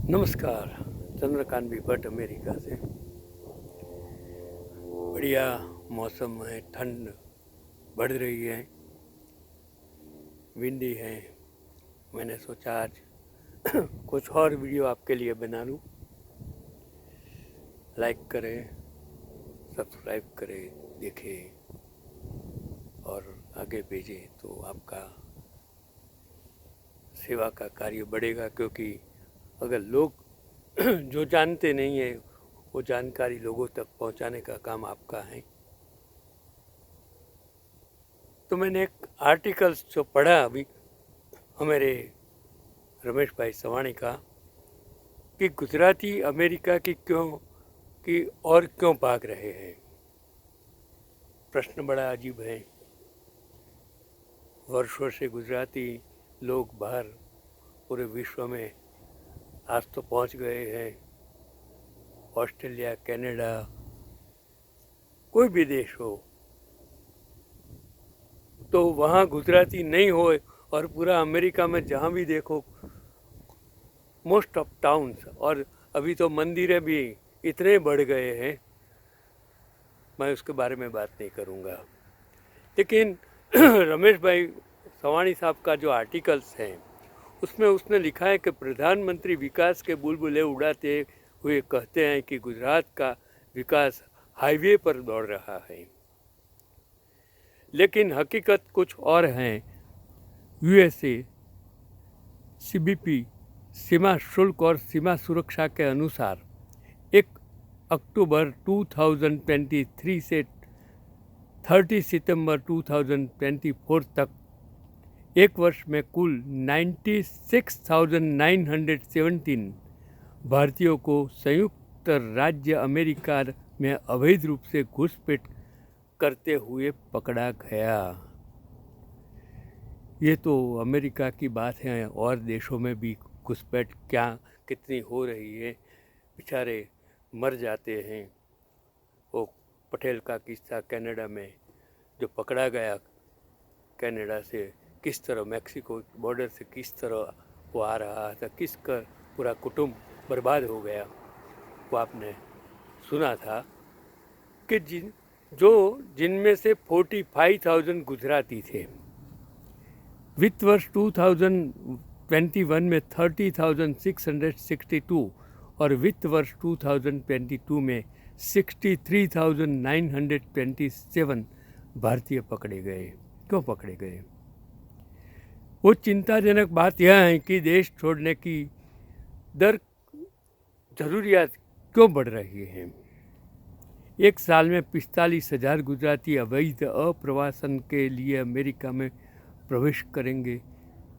नमस्कार। चंद्रकांत भी भट्ट अमेरिका से। बढ़िया मौसम है, ठंड बढ़ रही है, विंडी है। मैंने सोचा आज कुछ और वीडियो आपके लिए बना लूँ। लाइक करें, सब्सक्राइब करें, देखें और आगे भेजें तो आपका सेवा का कार्य बढ़ेगा, क्योंकि अगर लोग जो जानते नहीं है वो जानकारी लोगों तक पहुंचाने का काम आपका है। तो मैंने एक आर्टिकल जो पढ़ा अभी हमारे रमेश भाई सवाणी का, कि गुजराती अमेरिका की क्यों भाग रहे हैं। प्रश्न बड़ा अजीब है। वर्षों से गुजराती लोग बाहर पूरे विश्व में आज तो पहुंच गए हैं। ऑस्ट्रेलिया, कनाडा, कोई भी देश हो तो वहाँ गुजराती नहीं हो, और पूरा अमेरिका में जहाँ भी देखो मोस्ट ऑफ टाउन्स, और अभी तो मंदिरें भी इतने बढ़ गए हैं, मैं उसके बारे में बात नहीं करूँगा। लेकिन रमेश भाई सवाणी साहब का जो आर्टिकल्स हैं उसमें उसने लिखा है कि प्रधानमंत्री विकास के बुलबुले उड़ाते हुए कहते हैं कि गुजरात का विकास हाईवे पर दौड़ रहा है, लेकिन हकीकत कुछ और है। यूएसए सीबीपी सीमा शुल्क और सीमा सुरक्षा के अनुसार 1 अक्टूबर 2023 से 30 सितंबर 2024 तक एक वर्ष में कुल 96,917 भारतीयों को संयुक्त राज्य अमेरिका में अवैध रूप से घुसपैठ करते हुए पकड़ा गया। ये तो अमेरिका की बात है, और देशों में भी घुसपैठ कितनी हो रही है। बेचारे मर जाते हैं। वो पटेल का किस्सा कनाडा में जो पकड़ा गया, कनाडा से किस तरह मैक्सिको बॉर्डर से किस तरह वो आ रहा था, किसका पूरा कुटुंब बर्बाद हो गया, वो आपने सुना था। कि जिनमें से 45,000 गुजराती थे। वित्त वर्ष 2021 में 30,662 और वित्त वर्ष 2022 में 63,927 भारतीय पकड़े गए। क्यों पकड़े गए? वो चिंताजनक बात यह है कि देश छोड़ने की दर ज़रूरियात क्यों बढ़ रही है। एक साल में 45,000 गुजराती अवैध अप्रवासन के लिए अमेरिका में प्रवेश करेंगे।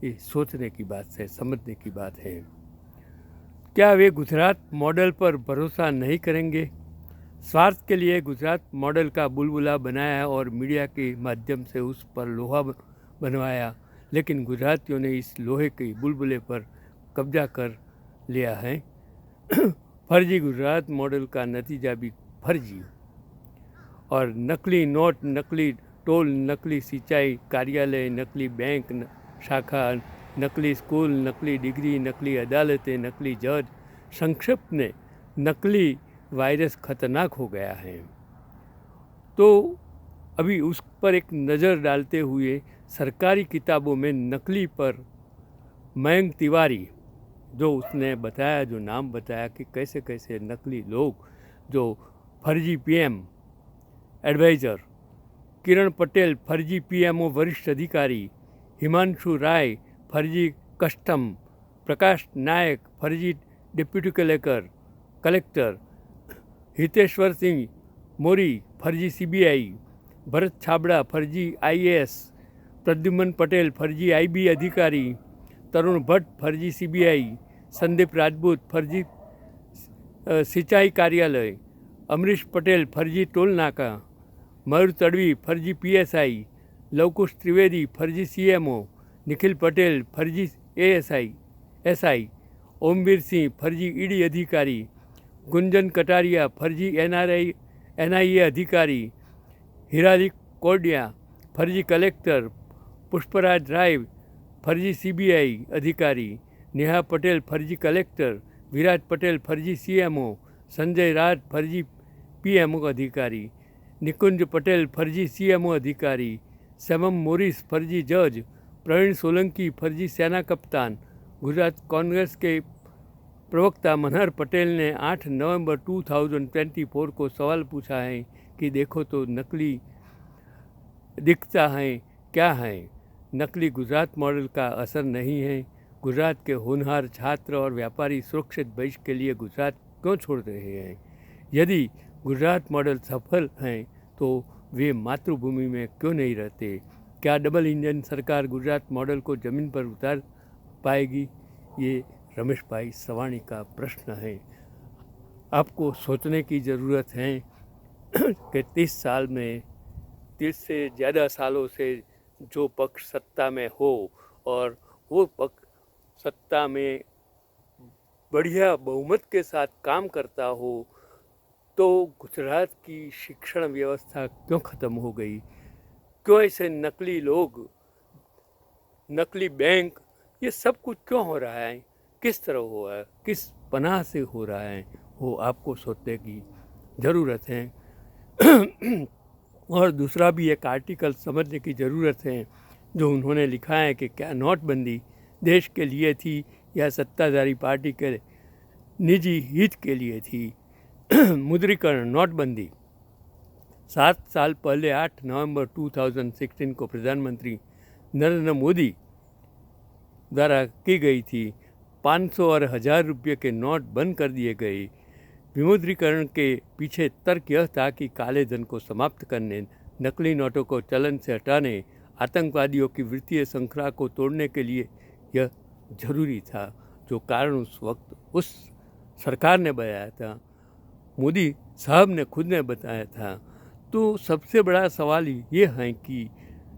ये सोचने की बात है, समझने की बात है। क्या वे गुजरात मॉडल पर भरोसा नहीं करेंगे? स्वार्थ के लिए गुजरात मॉडल का बुलबुला बनाया और मीडिया के माध्यम से उस पर लोहा बनवाया, लेकिन गुजरातियों ने इस लोहे के बुलबुले पर कब्जा कर लिया है। फर्जी गुजरात मॉडल का नतीजा भी फर्जी और नकली नोट, नकली टोल, नकली सिंचाई कार्यालय, नकली बैंक शाखा, नकली स्कूल, नकली डिग्री, नकली अदालतें, नकली जज, संक्षिप्त में नकली वायरस खतरनाक हो गया है। तो अभी उस पर एक नज़र डालते हुए सरकारी किताबों में नकली पर मयंक तिवारी जो उसने बताया, जो नाम बताया कि कैसे कैसे नकली लोग, जो फर्जी पीएम एडवाइज़र, किरण पटेल फर्जी पीएमओ वरिष्ठ अधिकारी, हिमांशु राय फर्जी कस्टम, प्रकाश नायक फर्जी डिप्टी कलेक्टर, हितेश्वर सिंह मोरी फर्जी सीबीआई, भरत छाबड़ा फर्जी आईएएस, प्रद्युमन पटेल फर्जी आईबी अधिकारी, तरुण भट्ट फर्जी सीबीआई, संदीप राजपूत फर्जी सिंचाई कार्यालय, अमरीश पटेल फर्जी टोल नाका, मयूर तड़वी फर्जी पीएसआई, लवकुश त्रिवेदी फर्जी सीएमओ, निखिल पटेल फर्जी एसआई, ओमवीर सिंह फर्जी ईडी अधिकारी, गुंजन कटारिया फर्जी एनआईए अधिकारी, हिराली कोडिया फर्जी कलेक्टर, पुष्पराज राय फर्जी सीबीआई अधिकारी, नेहा पटेल फर्जी कलेक्टर, विराट पटेल फर्जी सीएमओ, संजय राज फर्जी पीएमओ अधिकारी, निकुंज पटेल फर्जी सीएमओ अधिकारी, सेमम मोरिस फर्जी जज, प्रवीण सोलंकी फर्जी सेना कप्तान। गुजरात कांग्रेस के प्रवक्ता मनहर पटेल ने 8 नवंबर 2024 को सवाल पूछा है कि देखो तो नकली दिखता है क्या है। नकली गुजरात मॉडल का असर नहीं है। गुजरात के होनहार छात्र और व्यापारी सुरक्षित भविष्य के लिए गुजरात क्यों छोड़ रहे हैं? यदि गुजरात मॉडल सफल हैं तो वे मातृभूमि में क्यों नहीं रहते? क्या डबल इंजन सरकार गुजरात मॉडल को ज़मीन पर उतार पाएगी? ये रमेश भाई सवाणी का प्रश्न है। आपको सोचने की ज़रूरत है कि 30 से ज़्यादा सालों से जो पक्ष सत्ता में हो और वो पक्ष सत्ता में बढ़िया बहुमत के साथ काम करता हो, तो गुजरात की शिक्षण व्यवस्था क्यों ख़त्म हो गई? क्यों ऐसे नकली लोग, नकली बैंक, ये सब कुछ क्यों हो रहा है? किस तरह हो रहा है? किस पनाह से हो रहा है? वो आपको सोचने की ज़रूरत है। और दूसरा भी एक आर्टिकल समझने की ज़रूरत है जो उन्होंने लिखा है कि क्या नोटबंदी देश के लिए थी या सत्ताधारी पार्टी के निजी हित के लिए थी? मुद्रीकरण नोटबंदी 7 साल पहले 8 नवंबर 2016 को प्रधानमंत्री नरेंद्र मोदी द्वारा की गई थी। 500 और 1000 रुपये के नोट बंद कर दिए गए। विमुद्रीकरण के पीछे तर्क यह था कि काले धन को समाप्त करने, नकली नोटों को चलन से हटाने, आतंकवादियों की वित्तीय श्रृंखला को तोड़ने के लिए यह जरूरी था, जो कारण उस वक्त उस सरकार ने बताया था, मोदी साहब ने खुद ने बताया था। तो सबसे बड़ा सवाल ये है कि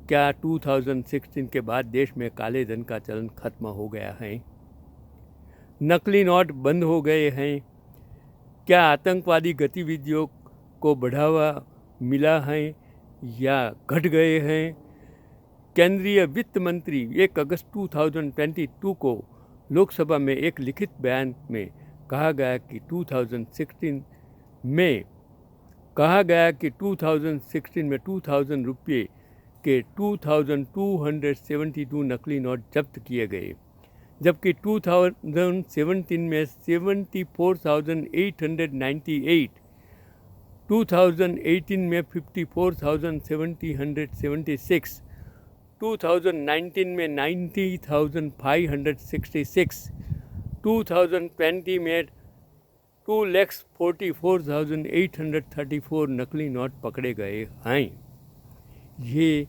क्या 2016 के बाद देश में काले धन का चलन खत्म हो गया है? नकली नोट बंद हो गए हैं? क्या आतंकवादी गतिविधियों को बढ़ावा मिला है या घट गए हैं? केंद्रीय वित्त मंत्री 1 अगस्त 2022 को लोकसभा में एक लिखित बयान में कहा गया कि 2016 में 2000 रुपये के 2272 नकली नोट जब्त किए गए, जबकि 2017 में 74,898, 2018 में 54,776, 2019 में 90,566, 2020 में 2,44,834 नकली नोट पकड़े गए हैं। ये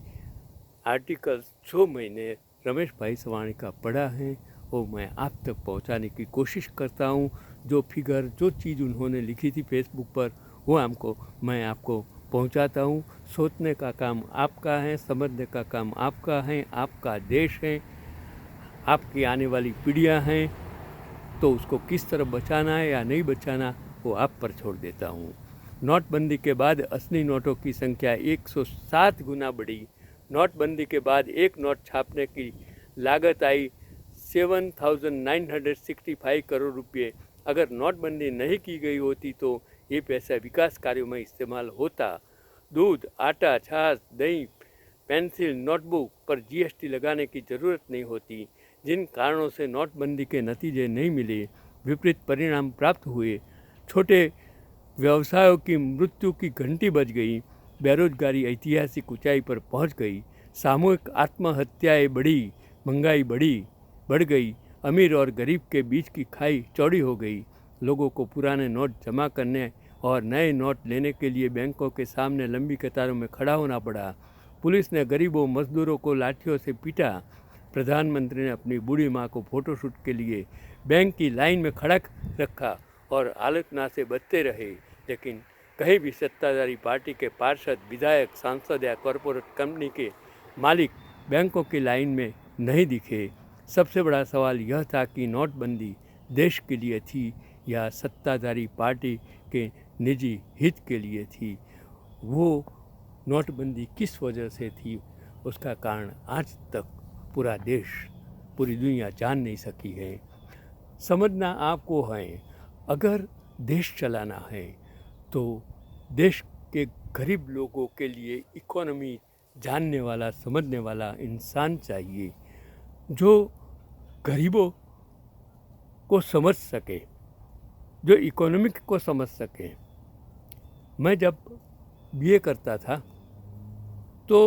आर्टिकल जो मैंने रमेश भाई सवाणी का पढ़ा है वो मैं आप तक पहुंचाने की कोशिश करता हूं। जो फिगर, जो चीज़ उन्होंने लिखी थी फेसबुक पर, वो मैं आपको पहुंचाता हूं। सोचने का काम आपका है, समझने का काम आपका है, आपका देश है, आपकी आने वाली पीढ़ियां हैं, तो उसको किस तरह बचाना है या नहीं बचाना वो आप पर छोड़ देता हूँ। नोटबंदी के बाद असली नोटों की संख्या 107 गुना बढ़ी। नोटबंदी के बाद एक नोट छापने की लागत आई 7,965 करोड़ रुपये। अगर नोटबंदी नहीं की गई होती तो ये पैसा विकास कार्यों में इस्तेमाल होता। दूध, आटा, छाछ, दही, पेंसिल, नोटबुक पर जीएसटी लगाने की ज़रूरत नहीं होती। जिन कारणों से नोटबंदी के नतीजे नहीं मिले, विपरीत परिणाम प्राप्त हुए, छोटे व्यवसायों की मृत्यु की घंटी बज गई, बेरोजगारी ऐतिहासिक ऊंचाई पर पहुंच गई, सामूहिक आत्महत्याएं बढ़ी, महंगाई बढ़ गई, अमीर और गरीब के बीच की खाई चौड़ी हो गई, लोगों को पुराने नोट जमा करने और नए नोट लेने के लिए बैंकों के सामने लंबी कतारों में खड़ा होना पड़ा, पुलिस ने गरीबों मजदूरों को लाठियों से पीटा, प्रधानमंत्री ने अपनी बूढ़ी माँ को फोटोशूट के लिए बैंक की लाइन में खड़ा रखा और आलोचना से बचते रहे, लेकिन कहीं भी सत्ताधारी पार्टी के पार्षद, विधायक, सांसद या कॉरपोरेट कंपनी के मालिक बैंकों की लाइन में नहीं दिखे। सबसे बड़ा सवाल यह था कि नोटबंदी देश के लिए थी या सत्ताधारी पार्टी के निजी हित के लिए थी। वो नोटबंदी किस वजह से थी, उसका कारण आज तक पूरा देश, पूरी दुनिया जान नहीं सकी है। समझना आपको है। अगर देश चलाना है तो देश के गरीब लोगों के लिए इकोनॉमी जानने वाला, समझने वाला इंसान चाहिए, जो गरीबों को समझ सके, जो इकोनॉमिक को समझ सके। मैं जब बीए करता था तो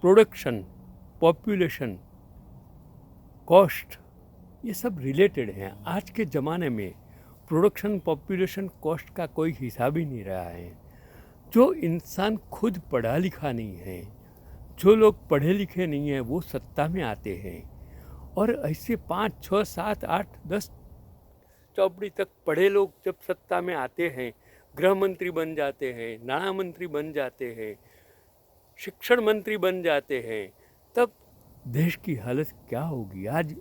प्रोडक्शन, पॉपुलेशन, कॉस्ट, ये सब रिलेटेड हैं। आज के ज़माने में प्रोडक्शन, पॉपुलेशन, कॉस्ट का कोई हिसाब ही नहीं रहा है। जो इंसान खुद पढ़ा लिखा नहीं है, जो लोग पढ़े लिखे नहीं हैं, वो सत्ता में आते हैं। और ऐसे 5, 6, 7, 8, 10 चौपड़ी तक पढ़े लोग जब सत्ता में आते हैं, गृह मंत्री बन जाते हैं, नाणा मंत्री बन जाते हैं, शिक्षण मंत्री बन जाते हैं, तब देश की हालत क्या होगी। आज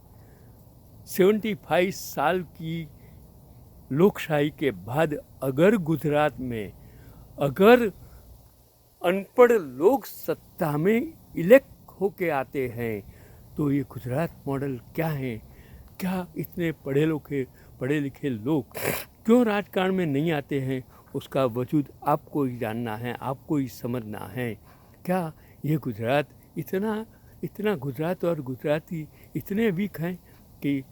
75 साल की लोकशाही के बाद अगर गुजरात में अगर अनपढ़ लोग सत्ता में इलेक्ट होके आते हैं तो ये गुजरात मॉडल क्या है। क्या इतने पढ़े लिखे लोग क्यों राजकारण में नहीं आते हैं, उसका वजूद आपको ही जानना है, आपको ही समझना है। क्या ये गुजरात इतना गुजरात और गुजराती इतने वीक हैं कि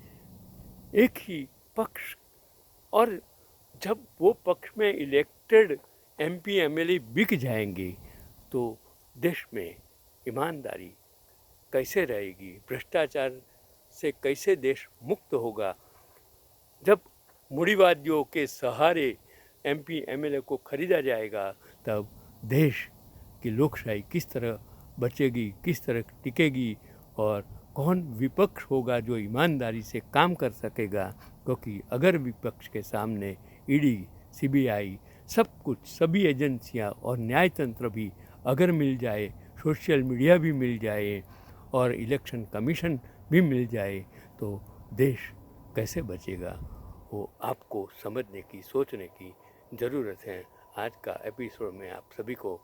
एक ही पक्ष, और जब वो पक्ष में इलेक्टेड एमपी एमएलए बिक जाएंगे तो देश में ईमानदारी कैसे रहेगी, भ्रष्टाचार से कैसे देश मुक्त होगा। जब मूढ़ीवादियों के सहारे एमपी एमएलए को खरीदा जाएगा तब देश की लोकशाही किस तरह बचेगी, किस तरह टिकेगी, और कौन विपक्ष होगा जो ईमानदारी से काम कर सकेगा। क्योंकि अगर विपक्ष के सामने ईडी, सीबीआई, सब कुछ, सभी एजेंसियां और न्यायतंत्र भी अगर मिल जाए, सोशल मीडिया भी मिल जाए और इलेक्शन कमीशन भी मिल जाए तो देश कैसे बचेगा, वो आपको समझने की, सोचने की ज़रूरत है। आज का एपिसोड में आप सभी को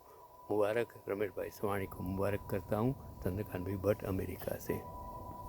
मुबारक, रमेश भाई सवाणी को मुबारक करता हूँ, चंद्रकांत भाई भट्ट अमेरिका से।